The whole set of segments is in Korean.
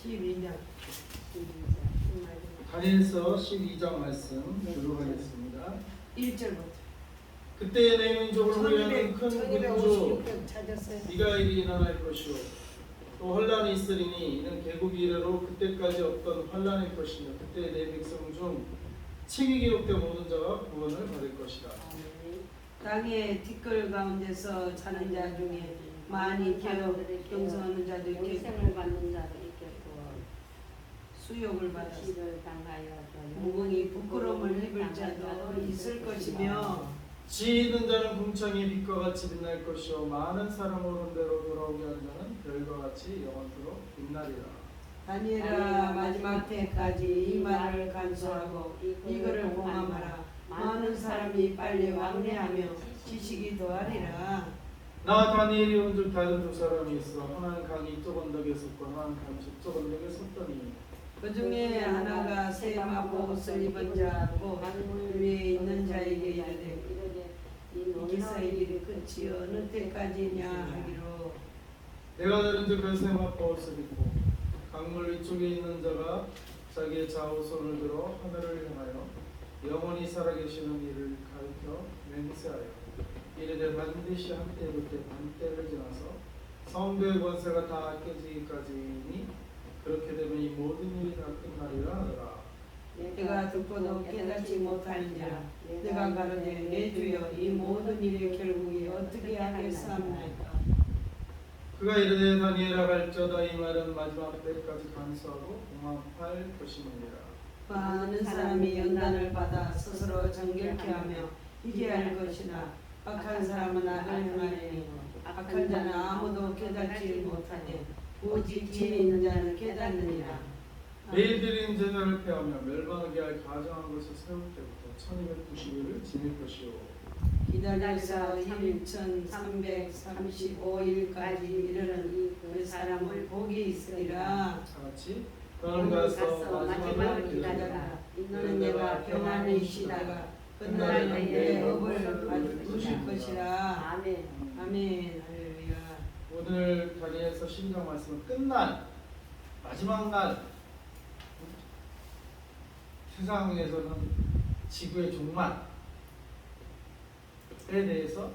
12장. 다니엘서 12장 말씀 들어가겠습니다. 1절부터. 그때의 내 민족을 후회하는 큰 군주 1256편 찾았어요. 미가엘이 일어날 것이요 또 혼란이 있으리니 이는 개국이 이르러 그때까지 없던 환란일 것이며 그때 내 백성 중 책이 기록된 모든 자가 구원을 받을 것이다. 땅의 티끌 가운데서 자는 자 중에 많이 경성하는 자도 있겠고 영생을 받는 자도 있겠고 수욕을 받았어. 시를 당하여 무궁이 부끄러움을 입을 자도 있을 것이며 지혜 있는 자는 궁창의 빛과 같이 빛날 것이요 많은 사람 오는 대로 돌아오게 하는 자는 별과 같이 영원토록 빛나리라. 다니엘아 마지막 때까지 이 말을 간수하고 이거를 공함하라. 많은 사람이 빨리 왕래하며 지식이 더하리라. 나 다니엘이 온 줄 다른 두 사람이 있어 하나는 강이 이쪽 언덕에 섰고 하나는 강이 저쪽 언덕에 섰더니 그 중에 하나가 세마포 옷을 입은 자고 위에 있는 자에게 이르되 이 기사의 길이 끝이 어느 때까지냐 하기로 내가 들은 즉 그 세마포 옷을 입고 강물 위쪽에 있는 자가 자기의 좌우손을 들어 하늘을 향하여 영원히 살아계시는 이를 가리켜 맹세하여 이르되 반드시 한때부터 반때를 지나서 성도의 권세가 다 깨지기까지니 그렇게 되면 이 모든 일이 다 끝나리라 하더라. 내가 듣고도 깨닫지 못하는지라 내가 가로되 내 주여 이 모든 일의 결국이 어떻게 하겠사옵나이까. 그가 이르되 다니엘아 갈저다 이 말은 마지막 때까지 간수하고 공함할 것이니라. 많은 사람이 연단을 받아 스스로 정결케 하며 이게 할 것이나 악한 사람은 악을 행하리니 악한 자는 아무도 깨닫지 못하되 오직 지혜 있는 자는 깨닫느니라. 매일 드린 제사를 폐하며 멸망하게 할 가정한 것을 세울 때부터 1290일을 지낼 것이요 기다려서 1335일까지 이르는 그 사람을 복이 있으리라. 다같이 너는 가서 마지막을 기다려라. 이는 내가 평안히 쉬다가 끝날에는 내 업을 받으실 것이라. 아멘. 아멘. 할렐루야. 오늘 다니엘서 12장 말씀은 끝날 마지막 날 세상에서는 지구의 종말에 대해서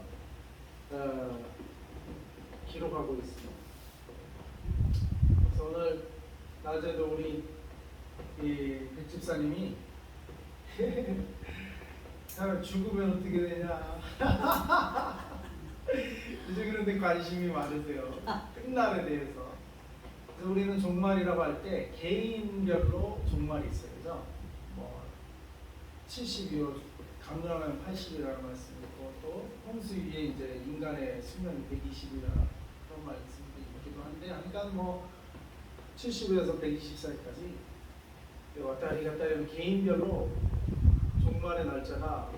기록하고 있습니다. 그래서 오늘 낮에도 우리 백 집사님이 사람 죽으면 어떻게 되냐 이제 그런데 관심이 많으세요. 끝날에 대해서. 그래서 우리는 종말이라고 할 때 개인별로 종말이 있어요. 그죠? 뭐 70이요, 강렬하면 80이라는 말씀이 있고 또 홍수 위에 이제 인간의 수명이 120이라는 그런 말씀도 있기도 한데, 그러니까 뭐 70에서 120살까지 왔다 갔다 하면 개인별로 종말의 날짜가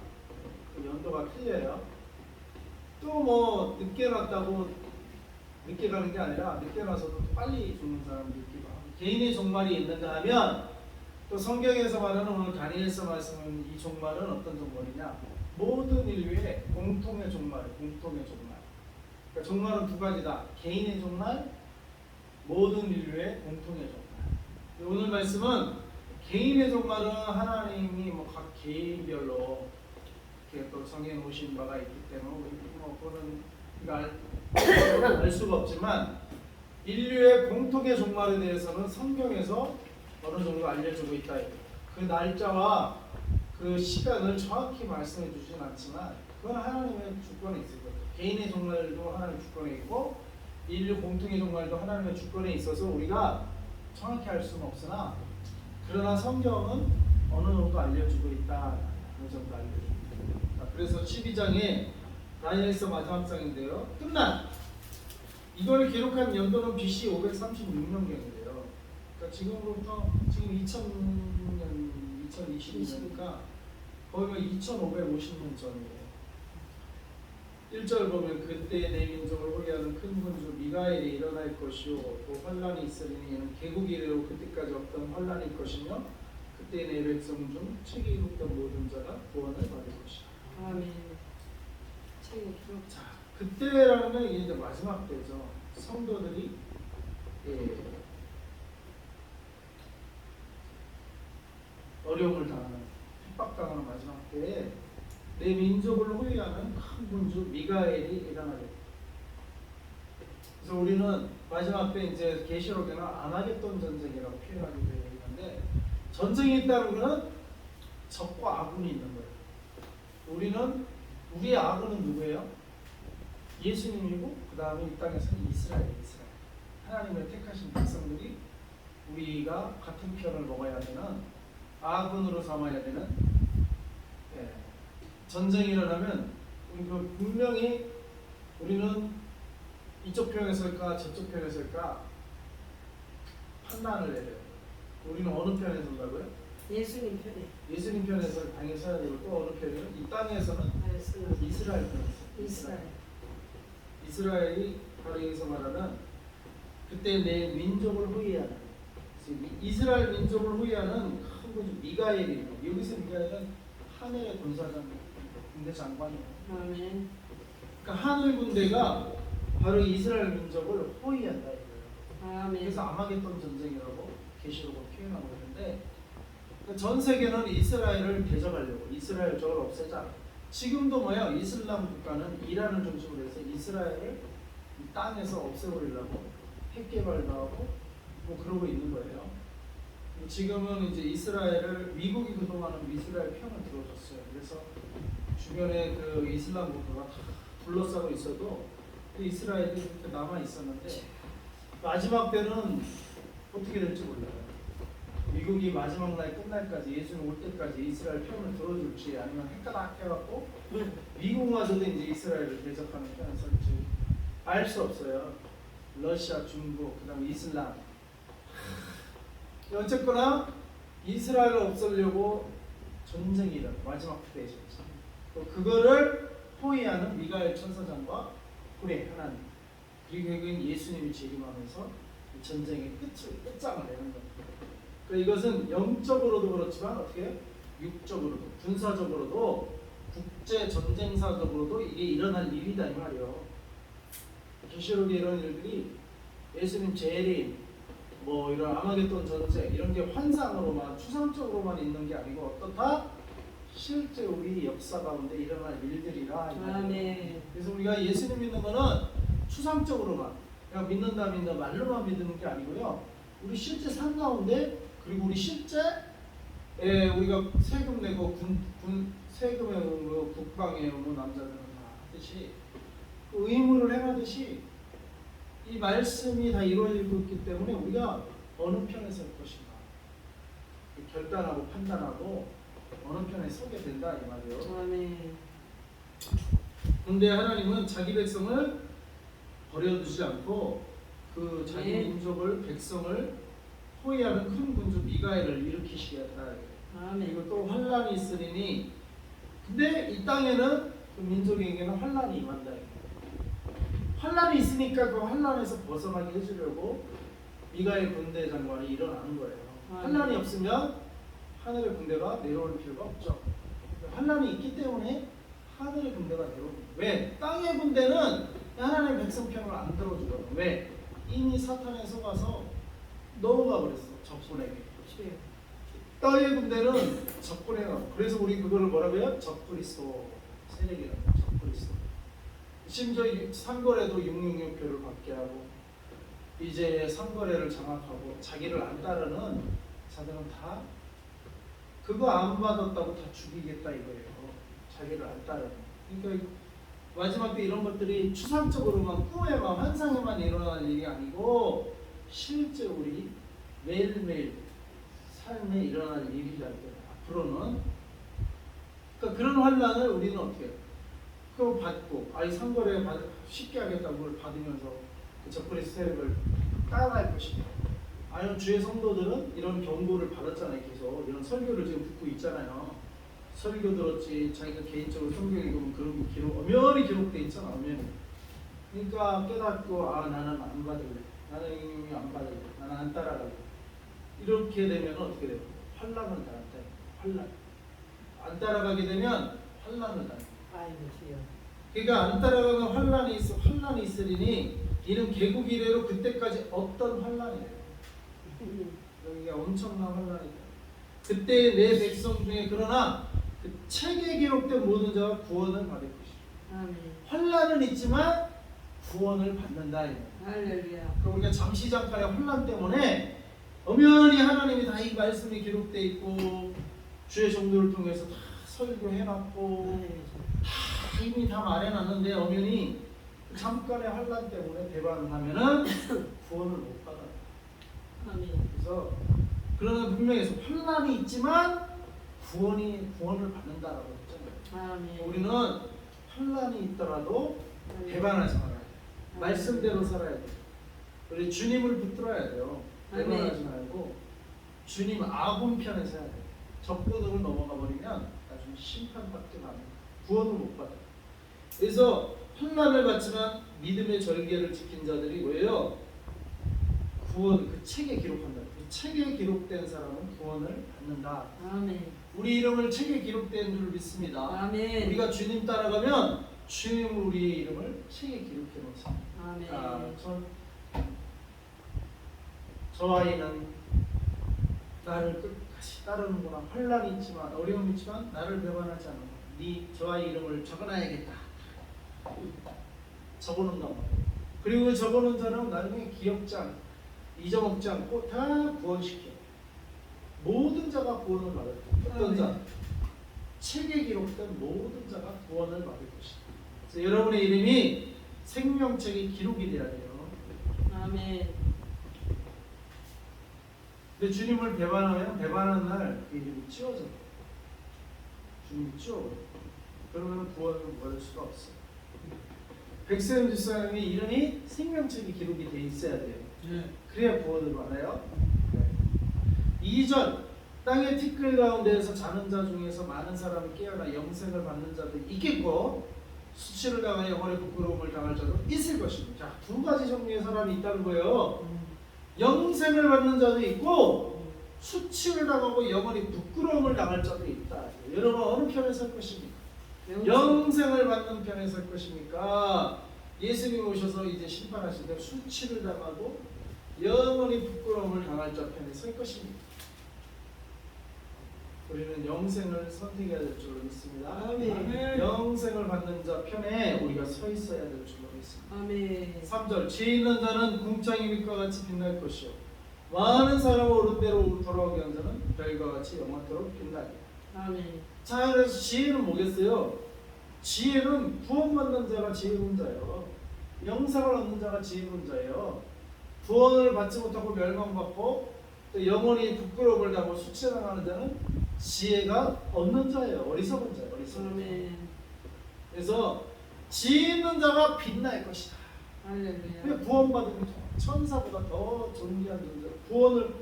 그 연도가 틀려요. 또 뭐 늦게 났다고 늦게 가는 게 아니라 늦게 나서도 빨리 죽는 사람도 있기도 하고 개인의 종말이 있는가 하면 또 성경에서 말하는 오늘 다니엘서 말씀은 이 종말은 어떤 종말이냐, 모든 인류의 공통의 종말, 공통의 종말. 그러니까 종말은 두 가지다. 개인의 종말, 모든 인류의 공통의 종말. 오늘 말씀은 개인의 종말은 하나님이 뭐 각 개인별로 이렇게 또 정해 놓으신 바가 있기 때문에 뭐 그거는 우리가 알 수가 없지만 인류의 공통의 종말에 대해서는 성경에서 어느 정도 알려주고 있다. 그 날짜와 그 시간을 정확히 말씀해 주진 않지만 그건 하나님의 주권에 있을 거예요. 개인의 종말도 하나님의 주권에 있고 인류 공통의 종말도 하나님의 주권에 있어서 우리가 정확히 알 수는 없으나 그러나 성경은 어느 정도 알려주고 있다. 어느 정도 알려주고 있다. 그래서 12장에 다니엘서 마지막 장인데요. 끝난 이걸 기록한 연도는 BC 536년경인데요. 그러니까 지금부터 지금 2000년 2020년이니까 거의 2550년 전이에요. 1절 보면 그때 내 민족을 호위하는 큰 군주 미가엘이 일어날 것이요 또 환란이 있으리니 이는 개국이 이르러 그때까지 없던 환란일 것이며 그때 내 백성 중 책이 기록된 모든 자가 구원을 받을 것이다. 아멘. 책에 기록. 자, 그때라는 건 이제 마지막 때죠. 성도들이 어려움을 당하는 핍박당하는 마지막 때에 내 민족을 호위하는 큰 군주 미가엘이 일어나게 됩니다. 그래서 우리는 마지막 때 이제 계시록에는 아마겟돈 전쟁이라고 표현하게 되어 있는데 전쟁이 있다는 것은 적과 아군이 있는 거예요. 우리의 아군은 누구예요? 예수님이고 그 다음에 이 땅에서는 이스라엘. 하나님의 택하신 백성들이 우리가 같은 편을 먹어야 되는 아군으로 삼아야 되는 전쟁이 일어나면 분명히 우리는 이쪽 편에 설까 저쪽 편에 설까 판단을 해야 돼요. 우리는 어느 편에 선다고요? 예수님 편에. 예수님 편에서 당연히 서야 되고 또 어느 편이요? 이 땅에서는 이스라엘 편에서. 이스라엘이 바로 여기서 말하는 그때 내 민족을 호위하는 이스라엘 민족을 호위하는 큰 군주 미가엘입니다. 여기서 미가엘은 하늘의 군대 장관이에요. 아멘. 그러니까 하늘 군대가 바로 이스라엘 민족을 호위한다 이거예요. 아멘. 그래서 아마겟돈 전쟁이라고 계시록으로 표현하고 있는데 전 세계는 이스라엘을 대적하려고 이스라엘 적을 없애자. 지금도 뭐야? 이슬람 국가는 이란을 중심으로 해서 이스라엘을 이 땅에서 없애버리려고 핵 개발도 하고 뭐 그러고 있는 거예요. 지금은 이제 이스라엘을 미국이 그동안은 이스라엘 편을 들어줬어요. 그래서 주변에 그 이슬람 국가가 다 둘러싸고 있어도 그 이스라엘이 이렇게 남아 있었는데 마지막 때는 어떻게 될지 몰라요. 미국이 마지막 날 끝날까지 예수님 올 때까지 이스라엘 편을 들어줄지 아니면 핵가닥 해갖고 미국마저도 이제 이스라엘을 대적하는 편을 설지 알 수 없어요. 러시아, 중국, 그다음에 이슬람. 어쨌거나 이스라엘을 없애려고 전쟁이 일어나 마지막 때에 또 그거를 호위하는 미가엘 천사장과 불의 하나님 그리고 결국엔 예수님이 재림하면서 이 전쟁의 끝장을 내는 겁니다. 그러니까 이것은 영적으로도 그렇지만 어떻게 육적으로도 군사적으로도 국제 전쟁사적으로도 이게 일어날 일이다 이 말이에요. 계시록에 이런 일들이 예수님 재림, 뭐 이런 아마겟돈 전쟁 이런 게 환상으로만 추상적으로만 있는 게 아니고 어떻다? 실제 우리 역사 가운데 일어날 일들이라. 아멘. 그래서 우리가 예수님 믿는 거는 추상적으로만 그냥 믿는다 말로만 믿는 게 아니고요. 우리 실제 삶 가운데 그리고 우리 실제 우리가 세금 내고 세금에 오고 국방에 오고 남자들은 다 하듯이 그 의무를 행하듯이 이 말씀이 다 이루어지고 있기 때문에 우리가 어느 편에 설 것인가 결단하고 판단하고 어느 편에 서게 된다 이 말이에요. 아멘. 그런데 하나님은 자기 백성을 버려두지 않고 그 자기 민족을 백성을 호위하는 큰 군주 미가엘을 일으키시겠다. 아멘. 그리고 또 환란이 있으리니 근데 이 땅에는 그 민족에게는 환란이 임한다. 환란이 있으니까 그 환란에서 벗어나게 해주려고 미가엘 군대 장관이 일어나는 거예요. 환란이 없으면 하늘의 군대가 내려올 필요가 없죠. 환란이 있기 때문에 하늘의 군대가 내려옵니다. 왜? 땅의 군대는 하나님의 백성 편을 안 들어주거든. 왜? 이미 사탄에 속아서 넘어가 버렸어. 적군에게. 땅의 군대는 적군에요. 그래서 우리 그거를 뭐라고 해요? 적그리스도 세력이라고. 적그리스도. 심지어 상거래도 666표를 받게 하고 이제 상거래를 장악하고 자기를 안 따르는 자들은 다 그거 안 받았다고 다 죽이겠다 이거예요. 자기를 안 따르는. 그러니까 마지막 때 이런 것들이 추상적으로만 꿈에만 환상에만 일어나는 일이 아니고 실제 우리 매일매일 삶에 일어날 일이라는 거예요. 앞으로는 그러니까 그런 환란을 우리는 어떻게 해요? 그거 받고 아이 상거래 쉽게 하겠다고 그걸 받으면서 그 적그리스도 세력을 따라갈 것이다. 아니면 주의 성도들은 이런 경고를 받았잖아요. 계속 이런 설교를 지금 듣고 있잖아요. 설교 들었지 자기가 개인적으로 성경 읽으면 그런 게 엄연히 기록돼 있잖아. 엄연히. 그러니까 깨닫고 아 나는 안 받을래. 나는 이미 안 받을래. 나는 안 따라갈래. 이렇게 되면 어떻게 돼요? 환란을 당한다. 환란. 안 따라가게 되면 환란을 당한다. 그러니까 안 따라가면 환란이 있으리니 이는 개국 이래로 그때까지 어떤 환란이래요. 여기가 엄청난 환란이다. 그때 내 백성 중에 그러나 그 책에 기록된 모든 자가 구원을 받을 것이다. 아멘. 환난은 있지만 구원을 받는다. 할렐루야. 그럼 우리가 잠시 잠깐의 환난 때문에 엄연히 하나님이 다 이 말씀이 기록돼 있고 주의 종들을 통해서 다 설교해놨고 다 이미 다 말해놨는데 엄연히 잠깐의 환난 때문에 배반하면은 구원을 못 받아요. 아멘. 그래서 그러나 분명히 해서 환난이 있지만 구원을 받는다라고 했잖아요. 아멘. 우리는 환난이 있더라도 배반하지 말아야 돼요. 말씀대로 살아야 돼요. 우리 주님을 붙들어야 돼요. 배반하지 말고 주님 아군 편에 서야 돼요. 적군으로 넘어가 버리면 나중에 심판받게 됩니다. 구원을 못 받아요. 그래서 환난을 받지만 믿음의 절개를 지킨 자들이 뭐예요? 구원, 그 책에 기록한다. 그 책에 기록된 사람은 구원을 받는다. 아멘. 우리 이름을 책에 기록된 줄 믿습니다. 아멘. 우리가 주님 따라가면 주님은 우리의 이름을 책에 기록해 놓습니다. 아멘. 저 아이는 나를 끝까지 따르는구나. 환난이 있지만 어려움이 있지만 나를 배반하지 않는다. 저 아이 이름을 적어놔야겠다. 적어놓는단 말이에요. 그리고 적어놓은 자는 나중에 기억지 않고 잊어먹지 않고 다 구원시켜. 모든 자가 구원을 받을 것이다. 어떤 자? 책에 기록된 모든 자가 구원을 받을 것이다. 그래서 여러분의 이름이 생명책에 기록이 돼야 돼요. 아멘. 근데 주님을 배반하면 배반한 날 그 이름이 찌워져. 주님이 찌워. 그러면 구원을 받을 수가 없어요. 백세훈 집사님의 이름이 생명책에 기록이 돼 있어야 돼요. 그래야 구원을 받아요. 2절 땅의 티끌 가운데에서 자는 자 중에서 많은 사람이 깨어나 영생을 받는 자도 있겠고 수치를 당하여 영원의 부끄러움을 당할 자도 있을 것입니다. 자, 두 가지 종류의 사람이 있다는 거예요. 영생을 받는 자도 있고 수치를 당하고 영원히 부끄러움을 당할 자도 있다. 여러분 어느 편에 설 것입니까? 영생을 받는 편에 설 것입니까? 예수님 오셔서 이제 심판하실 때 수치를 당하고 영원히 부끄러움을 당할 자 편에 설 것입니다. 우리는 영생을 선택해야 될 줄로 믿습니다. 아멘. 영생을 받는 자 편에 우리가 서 있어야 될 줄로 믿습니다. 아멘. 3절 지혜 있는 자는 궁창의 빛과 같이 빛날 것이요 많은 사람을 옳은 대로 돌아오게 한 자는 별과 같이 영원토록 빛나리라. 아멘. 자, 그래서 지혜는 뭐겠어요? 지혜는 구원받는 자가 지혜로운 자예요. 영생을 얻는 자가 지혜로운 자예요. 구원을 받지 못하고 멸망받고 또 영원히 부끄러움을 당하고 수치당하는 자는 지혜가 없는 자예요. 어리석은 자예요. 어리석은 자. 아멘. 그래서 지혜 있는 자가 빛날 것이다. 할렐루야. 구원받으면 천사보다 더 존귀한 존재. 구원을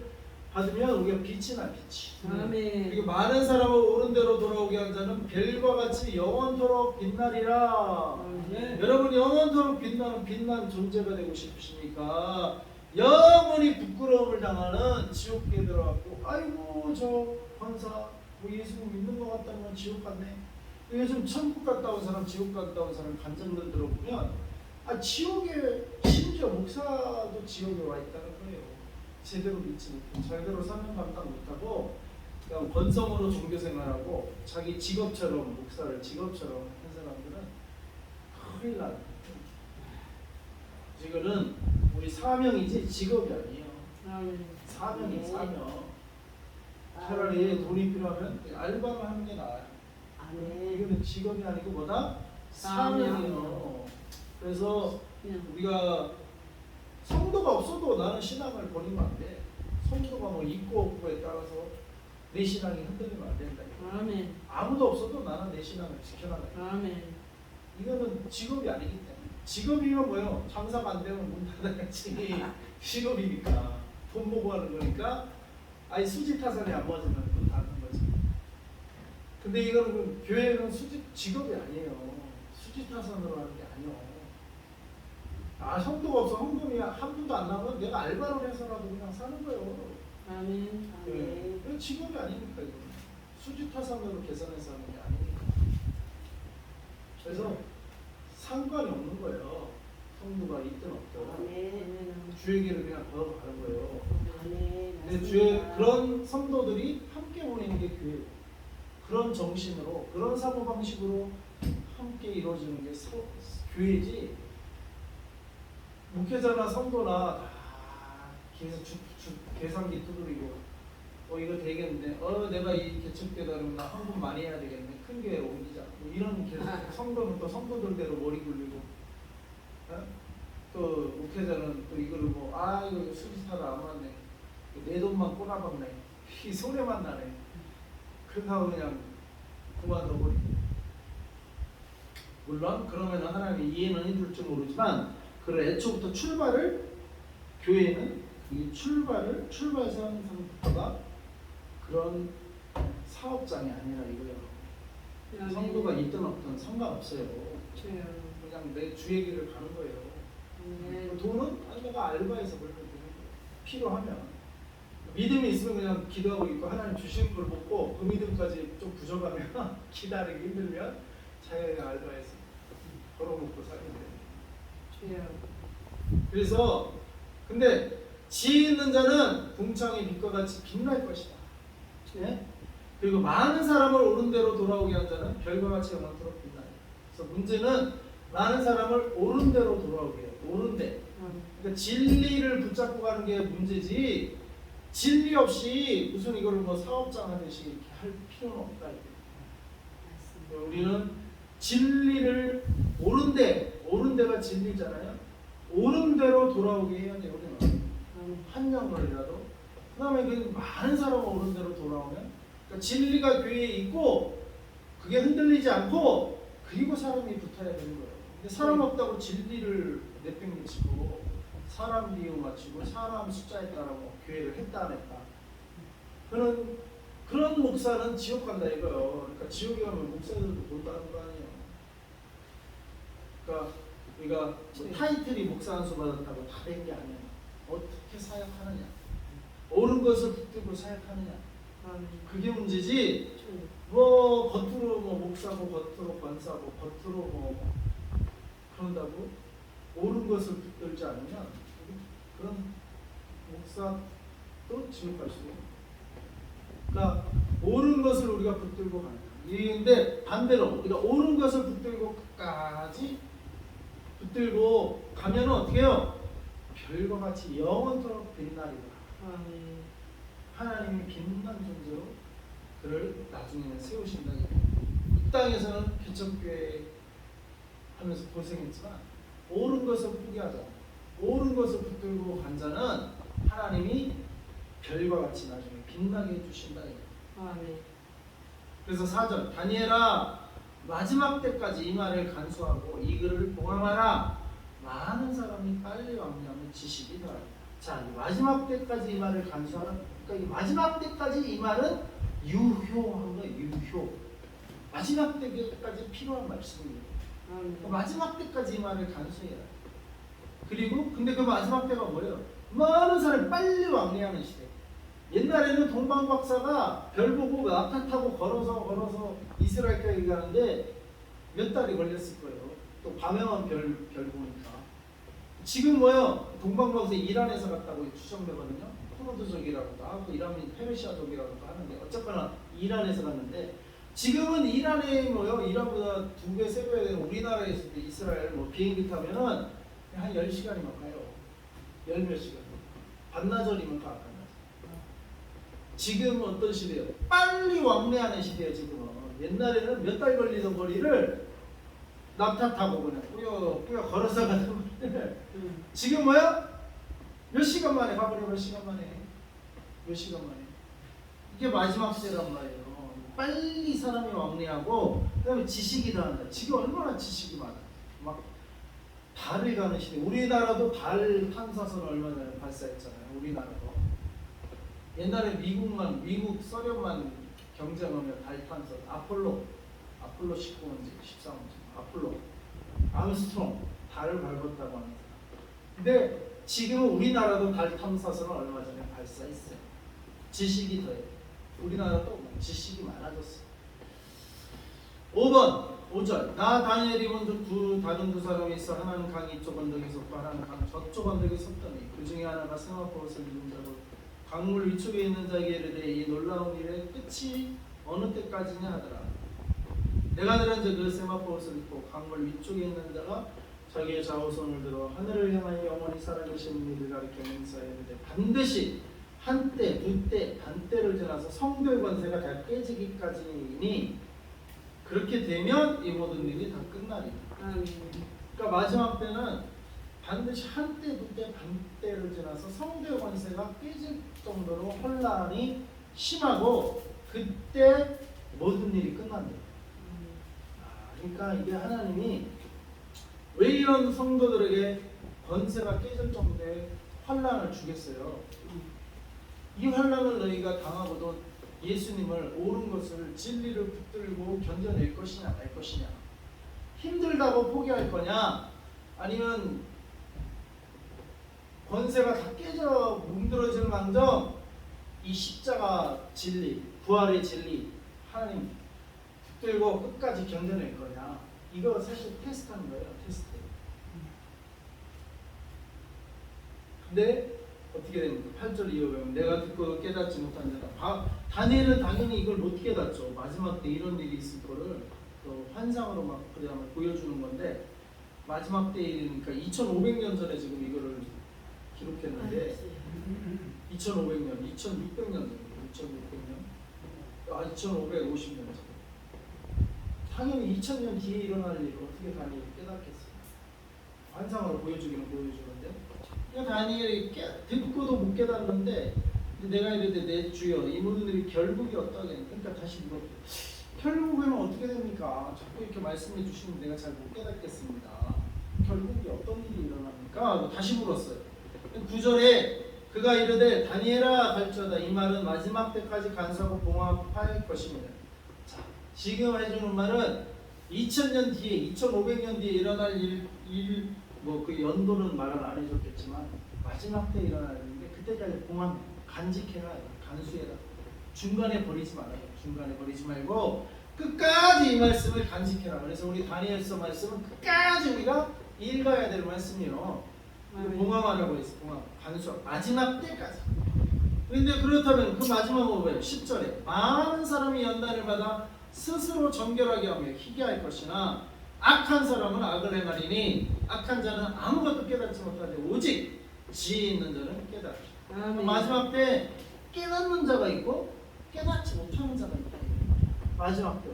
받으면 우리가 빛이 나. 빛이. 아멘. 그리고 많은 사람을 옳은 대로 돌아오게 한 자는 별과 같이 영원토록 빛나리라. 아멘. 여러분 영원토록 빛나는 빛난 존재가 되고 싶으십니까? 영원히 부끄러움을 당하는 지옥에 들어갔고 아이고 저 권사 뭐 예수님 믿는 것 같다면 지옥 갔네. 요즘 천국 갔다 온 사람 지옥 갔다 온 사람 간증들 들어보면 지옥에 심지어 목사도 지옥에 와 있다는 거예요. 제대로 믿지 못하고 제대로 사명 감당 못하고 그냥 번성으로 종교생활하고 자기 직업처럼 목사를 직업처럼 한 사람들은 큰일 나요. 이거는 우리 사명이지 직업이 아니에요. 아멘. 사명이 사명. 차라리 돈이 필요하면 알바를 하는 게 나아요. 아멘. 이거는 직업이 아니고 뭐다? 사명이에요. 그래서 우리가 성도가 없어도 나는 신앙을 버리면 안 돼. 성도가 뭐 있고 없고에 따라서 내 신앙이 흔들리면 안 된다. 아멘. 아무도 없어도 나는 내 신앙을 지켜나가야 돼. 아멘. 이거는 직업이 아니기 때문에. 직업이면 뭐요? 장사가 안 되면 문 닫아야지. 직업이니까 돈 보고 하는 거니까 수지 타산이 안 맞으면 문 닫는 거지. 근데 이거는 교회는 직업이 아니에요. 수지 타산으로 하는 게 아니에요. 성도가 없어 헌금이 한 푼도 안 나면 내가 알바를 해서라도 그냥 사는 거예요. 아멘. 네. 이거 직업이 아니니까 이거 수지 타산으로 계산해서 하는 게 아니니까. 그래서 상관이 없는 거예요. 성도가 있든 없든. 아멘. 주의 길을 그냥 걸어가는 거예요. 아멘. 근데 주의 그런 성도들이 함께 함께 모이는 게 교회예요. 그런 정신으로 그런 사고방식으로 함께 이루어지는 게 교회지. 목회자나 성도나 계산기 두드리고 이거 되겠네. 내가 이 개척되다 그러면 나 헌금 많이 해야 되겠네. 큰 교회로 옮기자. 뭐 이런 성도는 또 성도들대로 머리 굴리고 또 목회자는 또 이거를 이거 수리사가 안 왔네. 내 돈만 꼬라박네. 이 손해만 나네. 그렇다고 그냥 그만둬버리고. 물론 그러면 하나님이 이해는 해줄지 모르지만 그런 애초부터 교회는 이 출발선부터가 그런 사업장이 아니라 이거예요. 성도가 있든 없든 상관없어요. 그냥 내 주 얘기를 가는 거예요. 돈은 내가 알바해서 벌면 되는 거예요. 필요하면. 믿음이 있으면 그냥 기도하고 있고 하나님 주시는 걸 먹고 그 믿음까지 좀 부족하면 기다리기 힘들면 자기가 알바해서 벌어먹고 살면 돼요. 그래서 근데 지혜 있는 자는 궁창의 빛과 같이 빛날 것이다. 예? 그리고 많은 사람을 옳은 대로 돌아오게 한 자는 별과 같이 영원토록 빛나요. 그래서 문제는 많은 사람을 옳은 대로 돌아오게 해요. 옳은 데. 그러니까 진리를 붙잡고 가는 게 문제지. 진리 없이 무슨 이거를 사업장 하듯이 이렇게 할 필요는 없다. 우리는 진리를 옳은 데가 진리잖아요. 옳은 대로 돌아오게 해야 돼요. 우리는 한 영혼이라도. 그 다음에 그 많은 사람은 옳은 대로 돌아오면 그러니까 진리가 교회에 있고 그게 흔들리지 않고 그리고 사람이 붙어야 되는 거예요. 근데 사람 없다고 진리를 내팽개치고 사람 비유 맞추고 사람 숫자에 따라 교회를 했다 안 했다. 그런 목사는 지옥 간다 이거요. 그러니까 지옥에 가면 목사들도 본다는 거 아니에요. 그러니까 우리가 타이틀이 목사 안수 받았다고 다 된 게 아니에요. 어떻게 사역하느냐, 옳은 것을 붙들고 사역하느냐, 그게 문제지. 겉으로 목사고 겉으로 권사고 겉으로 그런다고 옳은 것을 붙들지 않으면 그런 목사도 지옥 갈 수 있어요. 그러니까 옳은 것을 우리가 붙들고 가는 거예요. 그런데 반대로 우리가 옳은 것을 붙들고 끝까지 붙들고 가면 어떻게 해요? 별과 같이 영원토록 빛나리라. 하나님이 빛난 존재로 그를 나중에는 세우신다. 이 땅에서는 개척교회 하면서 고생했지만 옳은 것을 포기하자. 옳은 것을 붙들고 간 자는 하나님이 별과 같이 나중에 빛나게 해주신다. 그래서 4절 다니엘아 마지막 때까지 이 말을 간수하고 이 글을 봉함하라. 많은 사람이 빨리 왕래하면 지식이 더하리라. 자, 마지막 때까지 이 말을 간수하라. 그러니까 이 마지막 때까지 이 말은 유효한 거예요. 유효. 마지막 때까지 필요한 말씀이에요. 마지막 때까지 이 말을 간수해야 돼. 그리고 근데 그 마지막 때가 뭐예요? 많은 사람이 빨리 왕래하는 시대. 옛날에는 동방박사가 별 보고 낙타 타고 걸어서 이스라엘까지 가는데 몇 달이 걸렸을 거예요. 또 밤에만 별 보니까. 지금 뭐예요? 동방박사 이란에서 갔다고 추정되거든요. 쿠르드족이라고도 하고 이란이 페르시아족이라고도 하는데 어쨌거나 이란에서 갔는데 지금은 이란에 이란보다 2배, 3배 우리나라에 있을 때 이스라엘 비행기 타면은 한 10시간이면 가요. 10몇 시간. 반나절이면 가. 지금 어떤 시대예요? 빨리 왕래하는 시대예요. 지금은. 옛날에는 몇 달 걸리던 거리를 낙타 타고 그냥 꾸역 걸어서 가는 거리를 지금 뭐야? 몇 시간 만에 가버려. 몇 시간 만에. 이게 마지막 시대란 말이에요. 빨리 사람이 왕래하고 그다음에 지식이 더한다. 지금 얼마나 지식이 많아. 막 달을 가는 시대. 우리나라도 달 탐사선 얼마 전에 발사했잖아요. 우리나라도. 옛날에 미국 소련만 경쟁하며 달 탐사 아폴로 19문제 13문제 아폴로 암스트롱 달을 밟았다고 합니다. 근데 지금은 우리나라도 달 탐사선을 얼마 전에 발사했어요. 지식이 더해요. 우리나라도 지식이 많아졌어요. 5절 나 다니엘이 본 다른 두 사람이 있어 하나는 강 이쪽 언덕에 섰고 하나는 강 저쪽 언덕에 섰더니 그 중에 하나가 세마포 옷을 입은 자로 강물 위쪽에 있는 자에게 이르되 이 놀라운 일의 끝이 어느 때까지냐 하더라. 내가 들은 그 세마포옷을 입고 강물 위쪽에 있는 자가 자기의 좌우손을 들어 하늘을 향하여 영원히 살아계신 이를 가리켜 맹세하였는데 반드시 한때, 두때, 반때를 지나서 성도의 권세가 다 깨지기까지니 그렇게 되면 이 모든 일이 다 끝나리라. 아멘. 그러니까 마지막 때는 반드시 한때, 두때, 반때를 지나서 성도의 권세가 깨질 정도로 혼란이 심하고 그때 모든 일이 끝난다. 그러니까 이게 하나님이 왜 이런 성도들에게 권세가 깨질 정도의 환란을 주겠어요? 이 환란을 너희가 당하고도 예수님을 옳은 것을 진리를 붙들고 견뎌낼 것이냐 말 것이냐, 힘들다고 포기할 거냐, 아니면 권세가 다 깨져 뭉들어질 망정 이 십자가 진리, 부활의 진리 하나님 붙들고 끝까지 견뎌낼 거냐, 이거 사실 테스트하는 거예요. 테스트. 근데 어떻게 됩니까? 8절 이어 보면 내가 듣고 깨닫지 못한 자다. 다니엘은 당연히 이걸 못 깨닫죠. 마지막 때 이런 일이 있을 거를 또 환상으로 막 그냥 보여주는 건데, 마지막 때 일이니까 2500년 전에 지금 이거를 기록했는데 2500년, 2600년 전에 2600년, 2550년 전. 당연히 2000년 뒤에 일어날 일을 어떻게 다니엘이 깨닫겠어요? 환상으로 보여주기는 보여주는데, 그러니까 다니엘이 듣고도 못 깨닫는데, 내가 이르되 내 주여 이 모든 일이 결국이 어떠하겠냐. 그러니까 다시 물어보죠. 결국에는 어떻게 됩니까? 자꾸 이렇게 말씀해 주시면 내가 잘 못 깨닫겠습니다. 결국이 어떤 일이 일어납니까? 다시 물었어요. 9절에 그가 이르되 다니엘아 갈지어다 이 말은 마지막 때까지 간수하고 봉합할 것입니다. 자, 지금 해주는 말은 2000년 뒤에, 2500년 뒤에 일어날 뭐 그 연도는 말을 안 해줬겠지만 마지막 때 일어날 일인데, 그때까지 봉합, 간직해라, 간수해라. 중간에 버리지 말아요. 중간에 버리지 말고 끝까지 이 말씀을 간직해라. 그래서 우리 다니엘서 말씀은 끝까지 우리가 읽어야 될 말씀이요. 봉합하라고 했어. 봉합, 간수, 마지막 때까지. 그런데 그렇다면 그 마지막은 뭐예요? 10절에 많은 사람이 연단을 받아 스스로 정결하게 하며 희게 할 것이나 악한 사람은 악을 행하리니 악한 자는 아무것도 깨닫지 못하되 오직 지혜 있는 자는 깨달으리라. 마지막 때 깨닫는 자가 있고 깨닫지 못하는 자가 있다. 마지막 때.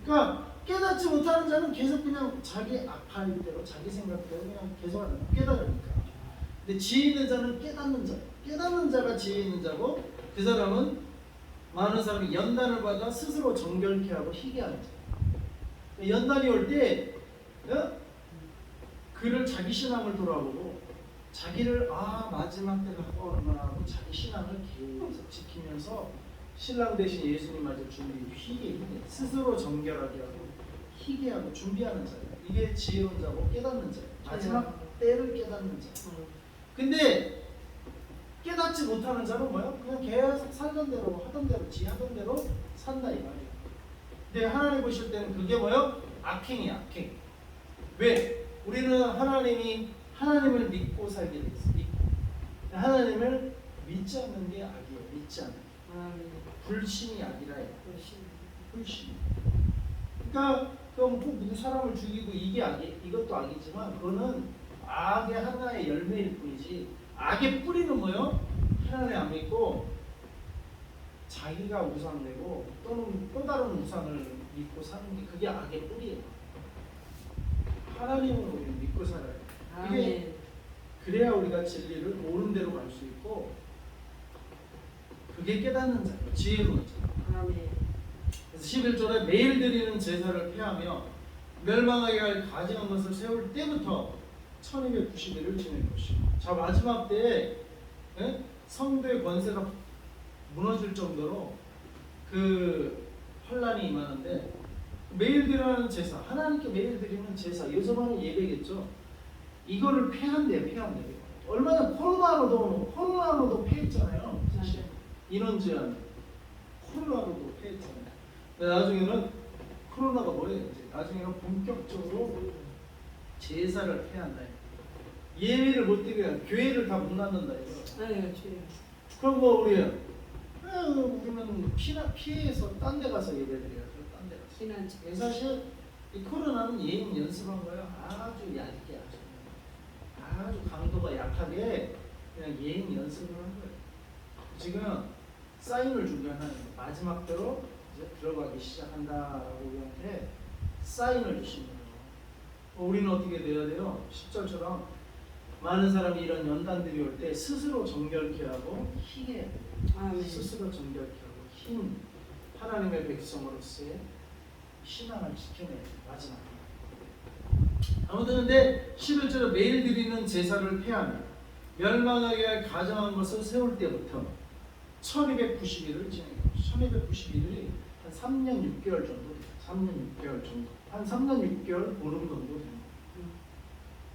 그러니까 깨닫지 못하는 자는 계속 그냥 자기 악할 대로, 자기 생각대로 그냥 계속 깨달으니까. 근데 지혜 있는 자는 깨닫는 자. 깨닫는 자가 지혜 있는 자고, 그 사람은 많은 사람이 연단을 받아 스스로 정결케 하고 희게 하는 자. 연단이 올 때 그를 자기 신앙을 돌아보고 자기를 마지막 때가 가까우구나 하고 자기 신앙을 계속 지키면서 신랑 대신 예수님 맞을 준비, 희게 스스로 정결하게 하고 희게 하고 준비하는 자예요. 이게 지혜로운 자고 깨닫는 자예요. 마지막 때를 깨닫는 자. 근데 깨닫지 못하는 자는 뭐야? 그냥 계속 살던 대로 하던 대로 지하던 대로 산다 이 말이에요. 근데 하나님 보실 때는 그게 뭐요? 악행이야, 악행. 왜? 우리는 하나님을 믿고 살게 돼 있어. 하나님을 믿지 않는 게 악이에요. 믿지 않는 게. 불신이 악이라요. 불신. 그러니까 그럼 누구 사람을 죽이고 이게 악이, 이것도 악이지만 그거는 악의 하나의 열매일 뿐이지, 악의 뿌리는 뭐요? 하나님 안 믿고 자기가 우상 내고 또는 또 다른 우상을 믿고 사는 게, 그게 악의 뿌리예요. 하나님을 우리 믿고 살아요. 이게 그래야 우리가 진리를 옳은 대로 갈 수 있고, 그게 깨닫는 자예요. 지혜로운 자. 그래서 11절에 매일 드리는 제사를 폐하며 멸망하게 할 가증한 것을 세울 때부터 1290일을 지낼 것이고. 자, 마지막 때에 성도의 권세가 무너질 정도로 그 혼란이 임하는데, 매일 드리는 제사, 하나님께 매일 드리는 제사, 요즘은 예배겠죠. 이거를 폐한대요. 폐한대요. 얼마나 코로나로도 폐했잖아요. 사실 인원 제한, 코로나로도 폐했잖아요. 나중에는 코로나가 뭐예요? 이제 나중에는 본격적으로 제사를 폐한다. 예배를 못 드려야 교회를 다 못 낳는다. 그럼 뭐 우리는 피해서 딴 데 가서 예배드려야죠. 딴 데 가서. 신앙집. 사실 이 코로나는 예행 연습한 거예요. 아주 얇게 아주 강도가 약하게 그냥 예행 연습을 한 거예요. 지금 사인을 준비하는 마지막 때로 이제 들어가기 시작한다라고 우리한테 사인을 주신 거예요. 우리는 어떻게 돼야 돼요? 10절처럼 많은 사람이 이런 연단들이 올 때 스스로 정결케 하고 희게 아멘. 스스로 정결케 하고 흰 하나님의 백성으로서의 신앙을 지켜내는 마지막. 아무튼 근데 11절에 매일 드리는 제사를 폐하며 멸망하게 할 가정한 것을 세울 때부터 1290일을 진행해요. 1290일이 한 3년 6개월 정도 돼요. 3년 6개월 정도. 한 3년 6개월 보름 정도 됩니다.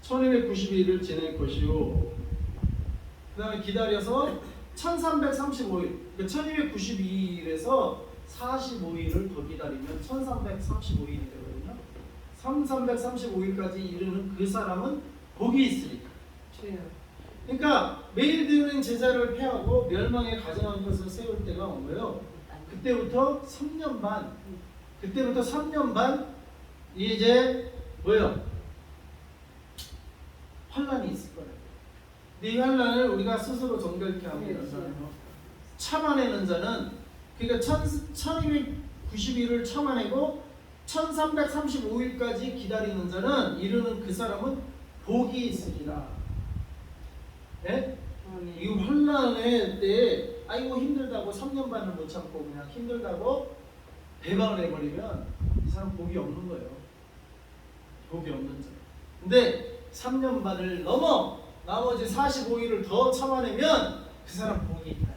1290일을 지낼 것이요. 그 다음에 기다려서 1335일, 그러니까 1292일에서 45일을 더 기다리면 1335일이 되거든요. 1335일까지 이르는 그 사람은 복이 있으리까. 그러니까 매일 드리는 제사를 폐하고 멸망에 가정한 것을 세울 때가 온 거예요. 그때부터 3년 반, 이제 뭐예요? 환란이 있을 거예요. 근데 이 환란을 우리가 스스로 정결케 하고 이런 사람은 참아내는 자는, 그러니까 1290일을 참아내고 1335일까지 기다리는 자는 이르는 그 사람은 복이 있으리라. 네? 이 환란의 때에 아이고 힘들다고 3년 반을 못 참고 그냥 힘들다고 배방을 해버리면 이 사람 복이 없는 거예요. 복이 없는 자. 근데 3년 반을 넘어 나머지 45일을 더 참아내면 그 사람 복이 있다.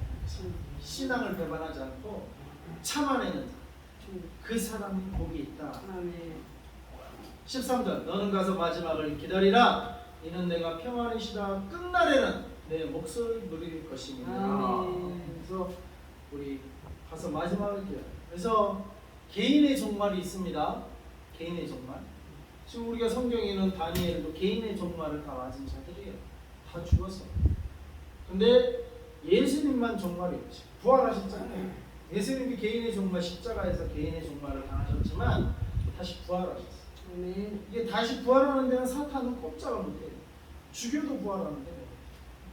신앙을 배반하지 않고 참아내는 자. 그 사람이 복이 있다. 13절 너는 가서 마지막을 기다리라. 이는 내가 평안이시다. 끝날에는 내 몫을 누릴 것입니다. 그래서 우리 가서 마지막을 기다려. 그래서 개인의 종말이 있습니다. 개인의 종말. 지금 우리가 성경에 있는 다니엘도 개인의 종말을 다 맞은 자들이에요. 다 죽었어. 근데 예수님만 종말이 없지. 부활하셨잖아요. 예수님이 개인의 종말, 십자가에서 개인의 종말을 당하셨지만 다시 부활하셨어. 이게 다시 부활하는 데는 사탄은 꼼짝을 못해요. 죽여도 부활하는데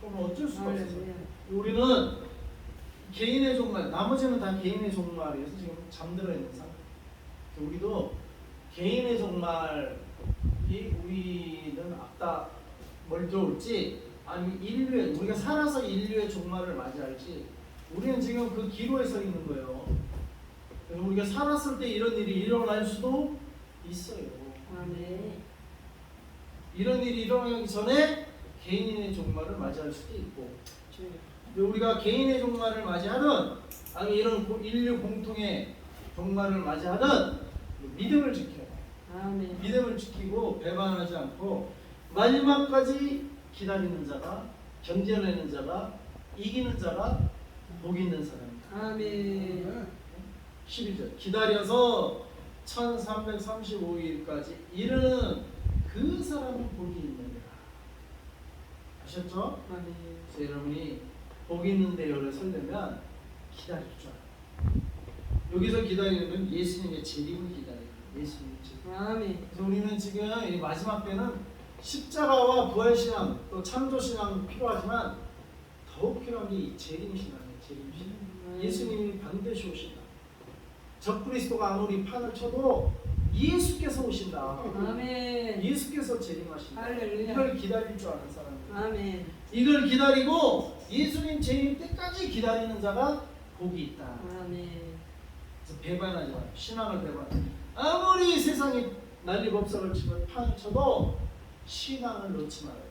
그럼 어쩔 수가 없어요. 우리는 개인의 종말, 나머지는 다 개인의 종말이어서 지금 잠들어 있는 상태. 우리도 개인의 종말이 우리는 앞다 먼저 올지 아니면 인류의, 우리가 살아서 인류의 종말을 맞이할지 우리는 지금 그 기로에 서 있는 거예요. 그래서 우리가 살았을 때 이런 일이 일어날 수도 있어요. 이런 일이 일어나기 전에 개인의 종말을 맞이할 수도 있고, 우리가 개인의 종말을 맞이하든 아니면 이런 인류 공통의 종말을 맞이하든 믿음을 지켜요. 믿음을 지키고 배반하지 않고 마지막까지 기다리는 자가, 견뎌내는 자가, 이기는 자가 복 있는 사람입니다. 12절 기다려서 1335일까지 이르는 그 사람은 복이 있느니라. 아셨죠? 그래서 여러분이 복 있는 대열에 서려면 기다릴 줄 알아요. 여기서 기다리는 건 예수님의 재림을 기다려요. 예수님의 재림. 그래서 우리는 지금 이 마지막 때는 십자가와 부활신앙 또 창조신앙 필요하지만 더욱 필요한 게 이 재림신앙이에요. 재림신앙. 예수님이 반드시 오신다. 적그리스도가 아무리 판을 쳐도 예수께서 오신다. 예수께서 재림하신다. 할렐루야. 이걸 기다릴 줄 아는 사람들. 이걸 기다리고 예수님 재림 때까지 기다리는 자가 복이 있다. 그래서 배반하지 마요. 신앙을 배반하지 마요. 아무리 세상이 난리법석을 치고 판을 쳐도 신앙을 놓지 말아요.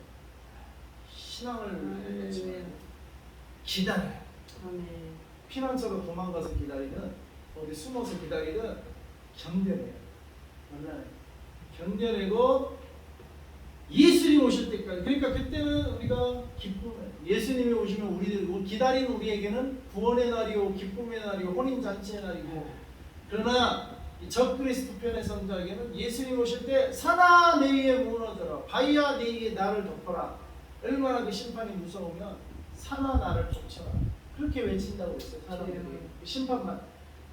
신앙을 놓지 말아요. 기다려요. 피난처로 도망가서 기다리든 어디 숨어서 기다리든 견뎌내요. 견뎌내고 예수님 오실 때까지. 그러니까 그때는 우리가 기쁨을, 예수님이 오시면 우리들 기다리는 우리에게는 구원의 날이요 기쁨의 날이요 혼인잔치의 날이고, 그러나 적그리스도 편의 선자에게는 예수님 오실 때 산아 내 위에 무너져라, 바위야 내 위에 나를 덮어라. 얼마나 그 심판이 무서우면 산아 나를 쫓아라. 그렇게 외친다고 했어요. 사람들이. 네. 심판만.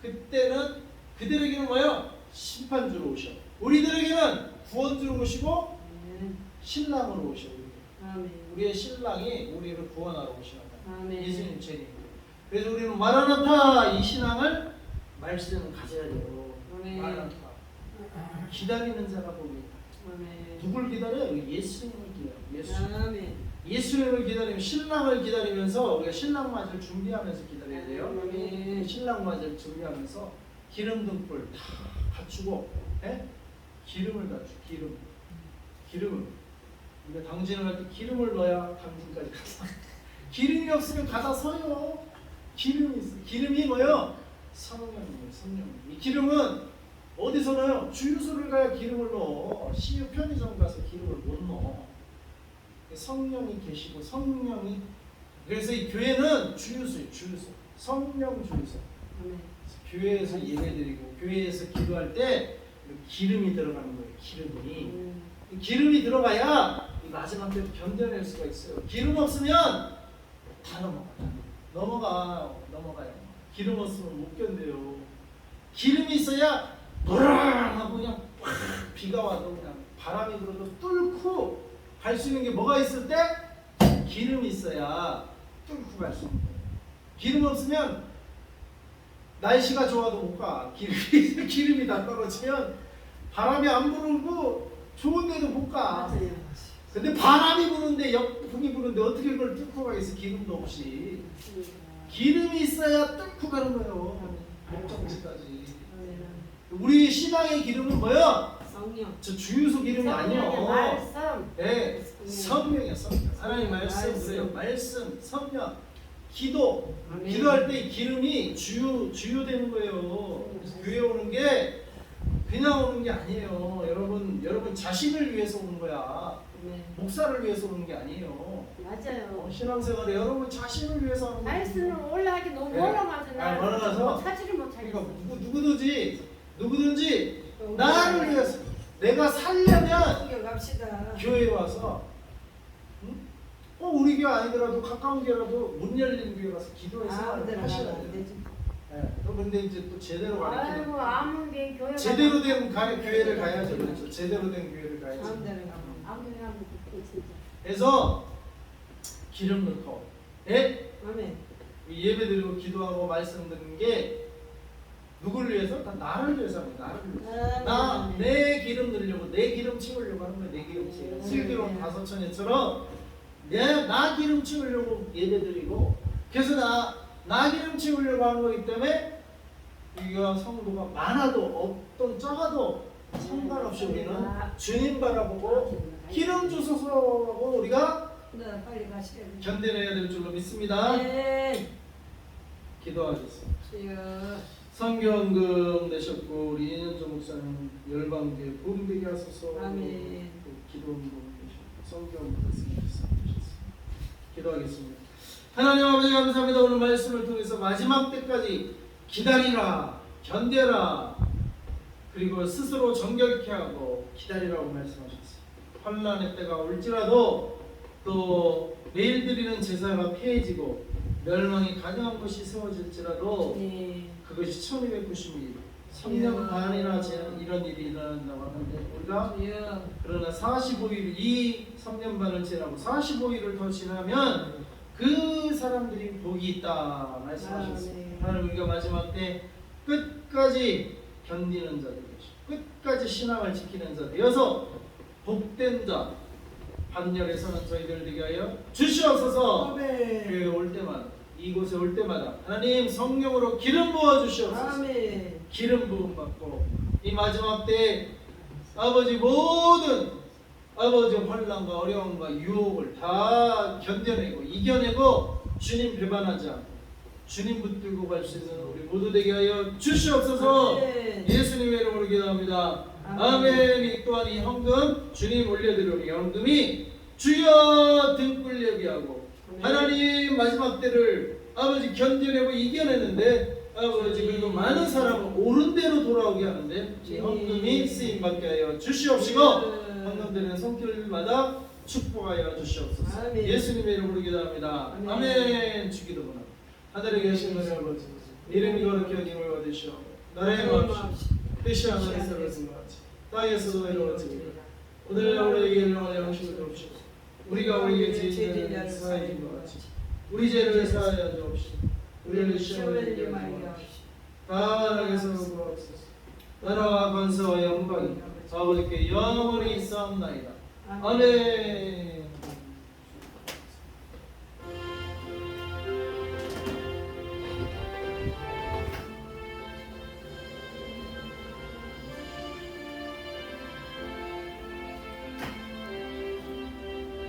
그때는 그들에게는 뭐예요? 심판주로 오셔. 우리들에게는 구원주로 오시고 네. 신랑으로 오셔. 아멘. 우리의 신랑이 우리를 구원하러 오시는 거예요. 아멘. 예수님 죄님. 그래서 우리는 마라나타 이 신앙을 말씀을 가져야 돼요. 아멘. 마라나타. 기다리는 자가 보입니다. 아멘. 누굴 기다려요? 예수님을 기다려요. 예수. 아멘. 예수님을 기다리면 신랑을 기다리면서 우리가 신랑 맞을 준비하면서 기다려야 돼요. 아멘. 신랑 맞을 준비하면서 기름 등불 다 갖추고, 예? 기름을 갖추. 기름을. 우리가 당진을 할 때 기름을 넣어야 당진까지 가서. 기름이 없으면 가다 서요. 기름이 있어. 기름이 뭐요? 성령이에요. 성령. 이 기름은 어디서 넣어요? 주유소를 가야 기름을 넣어. CU 편의점 가서 기름을 못 넣어. 성령이 계시고 성령이, 그래서 이 교회는 주유소예요. 주유소. 성령 주유소. 아멘. 교회에서 예배드리고 교회에서 기도할 때 기름이 들어가는 거예요. 기름이. 이 기름이 들어가야 이 마지막 때도 견뎌낼 수가 있어요. 기름 없으면 다 넘어가요. 기름 없으면 못 견뎌요. 기름이 있어야 노랑하고 그냥 팍 비가 와도 그냥 바람이 불어도 뚫고 갈 수 있는 게 뭐가 있을 때? 기름이 있어야 뚫고 갈 수 있는 거예요. 기름 없으면 날씨가 좋아도 못 가. 기름이 다 떨어지면 바람이 안 불고 좋은 데도 못 가. 맞아요. 근데 바람이 부는데 역풍이 부는데 어떻게 그걸 뚫고 가겠어? 기름도 없이. 기름이 있어야 뚫고 가는 거예요. 목적지까지. 아멘. 우리 신앙의 기름은 뭐야? 성령. 저 주유소 기름이 아니요. 말씀. 네, 성령이야. 성령. 하나님 말씀, 말씀. 그래요. 말씀, 성령, 기도. 아멘. 기도할 때 기름이 주유되는 거예요. 그래서 교회 오는 게 그냥 오는 게 아니에요. 여러분 자신을 위해서 오는 거야. 아멘. 목사를 위해서 오는 게 아니에요. 맞아요. 신앙생활에 여러분 자신을 위해서 하는 거예요. 말씀을 올라가기 너무 네. 멀어가서 멀어가서 찾지를 못하겠어. 그러니까 누구든지 나를 위해서 내가 살려면 갑시다. 교회에 와서 우리 교회 아니더라도 가까운 교회라도 문 열린 교회 가서 기도해서 하셔야 돼요. 그런데 이제 또 제대로 가르치는 아이고 아무개 교회 제대로 된 교회를 가야죠. 그렇죠. 제대로 된 교회를 가야죠. 마음대로 가면. 아무개 가면 진짜. 그래서 기름 넣고 아멘. 예배드리고 기도하고 말씀 듣는 게 누구를 위해서? 다 나를 위해서 합니다. 나를 위해서. 내 기름 넣으려고, 내 기름 채우려고 하는 거예요. 내 기름 채우려고. 슬기로운 다섯천에처럼 나 기름 채우려고 예배드리고, 그래서 나 기름 채우려고 하는 거기 때문에 우리가 성도가 많아도 어떤 작아도 상관없이 우리는 주님 바라보고 기름 주소서 하고 우리가 네, 빨리 가시게. 견뎌내야 될 줄로 믿습니다. 네. 기도하겠습니다. 주여. 성경금 내셨고 우리 이현주 목사님 열방교회 부흥되게 하소서. 아멘. 기도원금 내셨고 성경 말씀하셨습니다. 기도하겠습니다. 하나님 아버지 감사합니다. 오늘 말씀을 통해서 마지막 때까지 기다리라, 견뎌라, 그리고 스스로 정결케 하고 기다리라고 말씀하셨습니다. 환난의 때가 올지라도 또 매일 드리는 제사가 폐해지고 멸망이 가능한 것이 세워질지라도 네. 그것이 1290일 3년 반이나 이런 일이 일어난다고 하는데 우리가 주여. 그러나 45일 이 3년 반을 지나고 45일을 더 지나면 그 사람들이 복이 있다 말씀하셨습니다. 네. 하나님 우리가 마지막 때 끝까지 견디는 자들, 끝까지 신앙을 지키는 자 되어서 복된 자 반열에 서는 저희들 되게 하여 주시옵소서. 교회에 올 때마다 이곳에 올 때마다 하나님 성령으로 기름 부어 주시옵소서. 아멘. 기름 부음 받고 이 마지막 때 아버지 모든 아버지 환난과 어려움과 유혹을 다 견뎌내고 이겨내고 주님 배반하지 않고 주님 붙들고 갈 수 있는 우리 모두 되게 하여 주시옵소서. 아멘. 예수님의 이름으로 기도합니다. 아멘. 이 또한 이 헌금 주님 올려드리오니 헌금이 주여 등불 예비하고 하나님 마지막 때를 아버지 견뎌내고 이겨내는데 아버지 그리고 많은 사람을 옳은 대로 돌아오게 하는데 이 헌금이 쓰임받게 하여 주시옵시고 헌금되는 손길마다 축복하여 주시옵소서. 아멘. 예수님의 이름으로 기도합니다. 아멘. 아멘. 주기도문합니다. 하늘에 계신 우리 아버지 이름이 거룩히 여김을 받으시오. 나라의 마음시 뜻이 하늘에서 이루어진 것 같이 땅에서도 이루어지리라. 오늘 우리에게 일용할 양식을 주옵시고 우리가 우리에게 죄인을 사하여 준 것 같이 우리 죄를 사하여 주옵시고 우리를 시험에 들게 하지 마옵시고 다만 악에서 구하옵소서. 나라와 권세와 영광이 아버지께 영원히 있사옵나이다. 아멘.